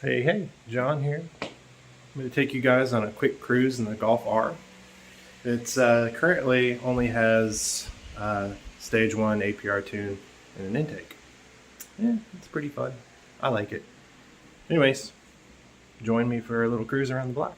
Hey, John here. I'm going to take you guys on a quick cruise in the Golf R. It's currently only has stage 1 APR tune and an intake. Yeah, it's pretty fun. I like it. Anyways, join me for a little cruise around the block.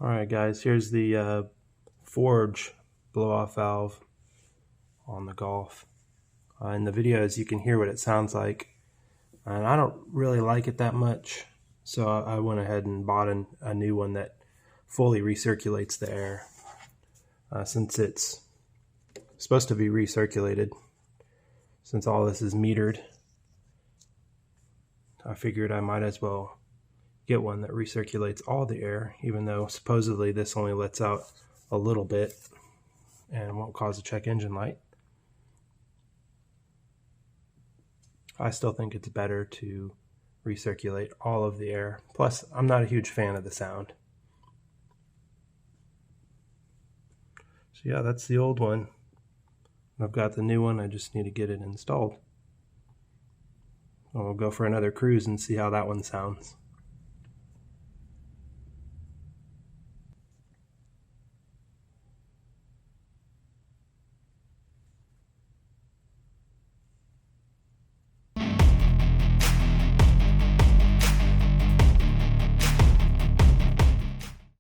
Alright guys, here's the forge blow-off valve on the Golf. In the videos you can hear what it sounds like, and I don't really like it that much, so I went ahead and bought a new one that fully recirculates the air. Since it's supposed to be recirculated, since all this is metered, I figured I might as well get one that recirculates all the air, even though supposedly this only lets out a little bit and won't cause a check engine light. I still think it's better to recirculate all of the air. Plus, I'm not a huge fan of the sound. So yeah, that's the old one. I've got the new one, I just need to get it installed. We'll go for another cruise and see how that one sounds.